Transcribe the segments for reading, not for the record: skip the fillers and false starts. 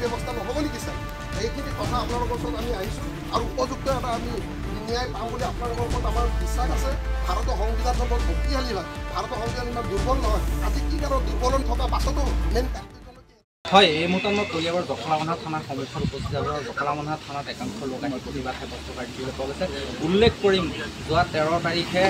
ব্যৱস্থা নহ'ব নেকি ছাৰ? এইখিনি কথা আপোনালোকৰ ওচৰত আমি আহিছোঁ আৰু উপযুক্ত এটা আমি ন্যায় পাম বুলি আপোনালোকৰ ওপৰত আমাৰ বিশ্বাস আছে। ভাৰতৰ সংবিধানখন বৰ শক্তিশালী হয়, ভাৰতৰ সংবিধান ইমান দুৰ্বল নহয়। আজি কি কাৰণত দুৰ্বল থকা পাছতো মেইন হয়, এই মুহূৰ্তত মই কলিয়াবৰ জখলাবন্ধা থানাৰ সন্মুখত উপস্থিত আছোঁ আৰু জখলাবন্ধা থানাত একাংশ লোক আহি প্ৰতিবাদ সাব্যস্তকাৰী দিবলৈ পোৱা গৈছে। উল্লেখ কৰিম, যোৱা 13 তাৰিখে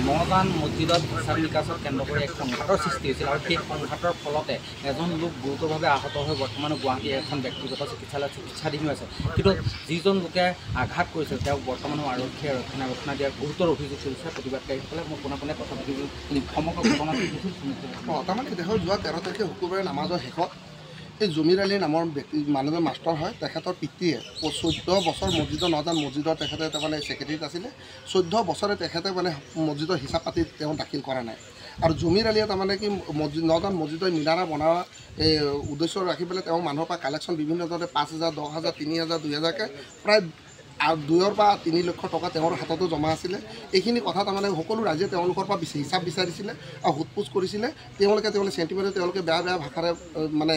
নজান মছজিদত হিচাপ নিকাচক কেন্দ্ৰ কৰি এক সংঘাতৰ সৃষ্টি হৈছিল আৰু সেই সংঘাতৰ ফলতে এজন লোক গুৰুতৰভাৱে আহত হৈ বৰ্তমান গুৱাহাটীৰ এখন ব্যক্তিগত চিকিৎসালয়ত চিকিৎসাধীন হৈ আছে। কিন্তু যিজন লোকে আঘাত কৰিছিল তেওঁক বৰ্তমানো আৰক্ষীয়ে ৰক্ষণাবেক্ষণ দিয়াৰ গুৰুতৰ অভিযোগ কৰিছে প্ৰতিবাদকাৰীসকলে। মই পোনে পোনে কথা পাতিবলৈ সমগ্ৰ ঘটনাটো কৈছিল। তাৰমানে দেখোন যোৱা 13 তাৰিখে শুকুৰবাৰে নামাজৰ শেষত এই জমিৰ আলী নামৰ ব্যক্তি মানুহজন মাষ্টৰ হয়। তেখেতৰ পিতৃয়ে 14 বছৰ মছজিদৰ নজান মছজিদৰ তেখেতে তাৰমানে ছেক্ৰেটেৰীত আছিলে। 14 বছৰে তেখেতে মানে মছজিদৰ হিচাপ পাতি তেওঁ দাখিল কৰা নাই। আৰু জমিৰ আলীয়ে তাৰমানে কি নজান মছজিদৰ মিনাৰা বনোৱা এই উদ্দেশ্য ৰাখি পেলাই তেওঁ মানুহৰ পৰা কালেকশ্যন বিভিন্ন ধৰণে 5,000, 10,000, 3,000, 2,000কৈ প্ৰায় 2 বা 3 লাখ টকা তেওঁৰ হাততো জমা আছিলে। এইখিনি কথা তাৰমানে সকলো ৰাইজে তেওঁলোকৰ পৰা হিচাপ বিচাৰিছিলে আৰু সোধপোছ কৰিছিলে। তেওঁলোকে চেণ্টিমেণ্টে তেওঁলোকে বেয়া ভাষাৰে মানে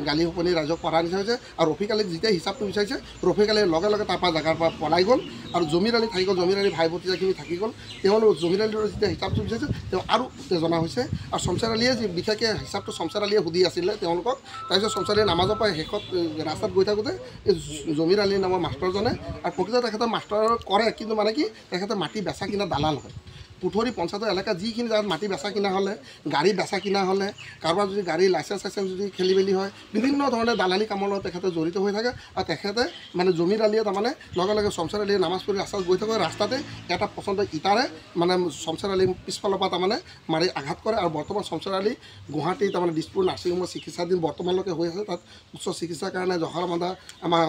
গালি শুনি ৰাইজক পৰা নিচিনা হৈছে। আৰু ৰফিক আলীক যেতিয়া হিচাপটো বিচাৰিছে, ৰফিক আলীয়ে লগে লগে তাৰ পৰা জেগাৰ পৰা পলাই গ'ল আৰু জমিৰ আলী থাকি গ'ল। জমিৰ আলী ভাই ভতিজাখিনি থাকি গ'ল। তেওঁলোক জমিৰ আলীৰ যেতিয়া হিচাপটো বিচাৰিছে তেওঁ আৰু উত্তেজনা হৈছে। আৰু শমশেৰ আলীয়ে যি বিশেষকৈ হিচাপটো শমশেৰ আলীয়ে সুধি আছিলে তেওঁলোকক। তাৰপিছত শমশেৰ আলীয়ে নামাজৰ পৰা শেষত ৰাস্তাত গৈ থাকোঁতে এই জমিৰ আলী নামৰ মাষ্টৰজনে আৰু তেখেতে মাষ্টৰ কৰে, কিন্তু মানে কি তেখেতে মাটি বেচা কিনা দালাল হয়। পুথৰি পঞ্চায়তৰ এলেকা যিখিনি জেগাত মাটি বেচা কিনা হ'লে, গাড়ী বেচা কিনা হ'লে, কাৰোবাৰ যদি গাড়ী লাইচেঞ্চ যদি খেলি মেলি হয়, বিভিন্ন ধৰণে দালালি কামৰ লগত তেখেতে জড়িত হৈ থাকে। আৰু তেখেতে মানে জমিৰ আলীয়ে তাৰমানে লগে লগে শমশেৰ আলীয়ে নামাজ পঢ়ি ৰাস্তাত গৈ থাকে, ৰাস্তাতে এটা পচন্দ ইটাৰে মানে শমশেৰ আলী পিছফালৰ পৰা তাৰমানে মাৰি আঘাত কৰে। আৰু বৰ্তমান শমশেৰ আলী গুৱাহাটী তাৰমানে দিছপুৰ নাৰ্ছিং হোমত চিকিৎসাধীন বৰ্তমানলৈকে হৈ আছে। তাত উচ্চ চিকিৎসাৰ কাৰণে জখলাবন্ধা আমাৰ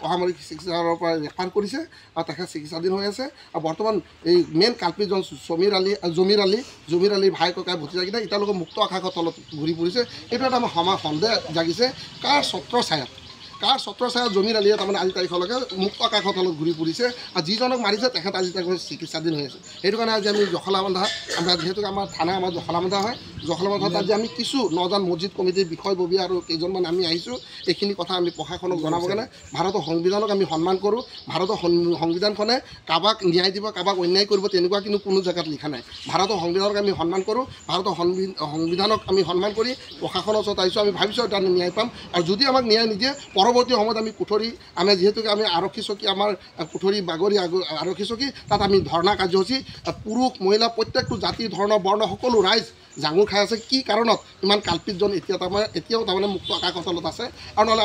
অসামৰিক চিকিৎসালয়ৰ পৰা ৰেফাৰ কৰিছে আৰু তেখেত চিকিৎসাধীন হৈ আছে। আৰু বৰ্তমান এই মেইন কালপিতজন জমিৰ আলী ভাই ককাই ভতিজাকেইটা এতিয়ালৈকে মুক্ত আকাশৰ তলত ঘূৰি ফুৰিছে। এইটো এটা আমাৰ সন্দেহ জাগিছে, কাৰ ছত্ৰছায়াত জমিৰ আলীয়ে তাৰমানে আজি তাৰিখলৈকে মুক্ত আকাশৰ তলত ঘূৰি ফুৰিছে। আৰু যিজনক মাৰিছে তেখেত আজি তাৰিখে চিকিৎসাধীন হৈ আছে। সেইটো কাৰণে আজি আমি জখলাবন্ধা যিহেতু আমাৰ থানা আমাৰ জখলাবন্ধা হয়, জখলাবন্ধাত আজি আমি কিছু নজান মছজিদ কমিটিৰ বিষয়ববীয়া আৰু কেইজনমান আমি আহিছোঁ। এইখিনি কথা আমি প্ৰশাসনক জনাবৰ কাৰণে ভাৰতৰ সংবিধানক আমি সন্মান কৰোঁ। ভাৰতৰ সংবিধানখনে কাৰোবাক ন্যায় দিব, কাৰোবাক অন্যায় কৰিব তেনেকুৱা কিন্তু কোনো জেগাত লিখা নাই। ভাৰতৰ সংবিধানক আমি সন্মান কৰোঁ। ভাৰতৰ সংবিধানক আমি সন্মান কৰি প্ৰশাসনৰ ওচৰত আহিছোঁ। আমি ভাবিছোঁ এটা আমি ন্যায় পাম। আৰু যদি আমাক ন্যায় নিদিয়ে পৰৱৰ্তী সময়ত আমি কুঠৰি আমি যিহেতুকে আমি আৰক্ষী চকী আমাৰ কুঠৰি বাগৰি আৰক্ষী চকী তাত আমি ধৰ্ণা কাৰ্যসূচী পুৰুষ মহিলা প্ৰত্যেকটো জাতি ধৰ্ম বৰ্ণ সকলো ৰাইজ জাঙুৰ খাই আছে। কি কাৰণত ইমান কালপিতজন এতিয়াও তাৰমানে মুক্ত আকাশৰ তলত আছে? আৰু নহ'লে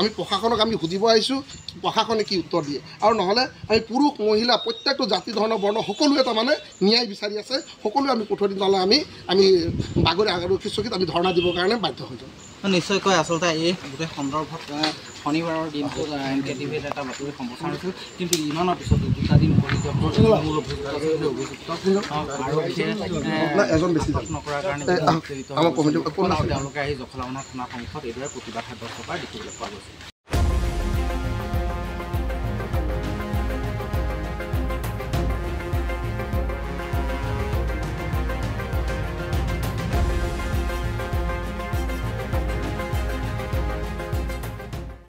আমি প্ৰশাসনক আমি সুধিব আহিছোঁ প্ৰশাসনে কি উত্তৰ দিয়ে। আৰু নহ'লে আমি পুৰুষ মহিলা প্ৰত্যেকটো জাতি ধৰ্ম বৰ্ণ সকলোৱে তাৰমানে ন্যায় বিচাৰি আছে। সকলোৱে আমি কুঠৰি নহ'লে আমি বাগৰি আৰক্ষী চকীত আমি ধৰ্ণা দিবৰ কাৰণে বাধ্য হৈ যাম। নিশ্চয়কৈ আচলতে এই গোটেই সন্দৰ্ভত শনিবাৰৰ দিনটোত NKTV এটা বাতৰি সম্প্ৰচাৰ হৈছিল, কিন্তু ইমানৰ পিছত 2টা দিন মূল অভিযুক্ত নকৰাৰ কাৰণে তেওঁলোকে আহি জখলাবন্ধা থানাৰ সন্মুখত এইদৰে প্ৰতিবাদ সাব্যস্ত কৰা দেখিবলৈ পোৱা গৈছে।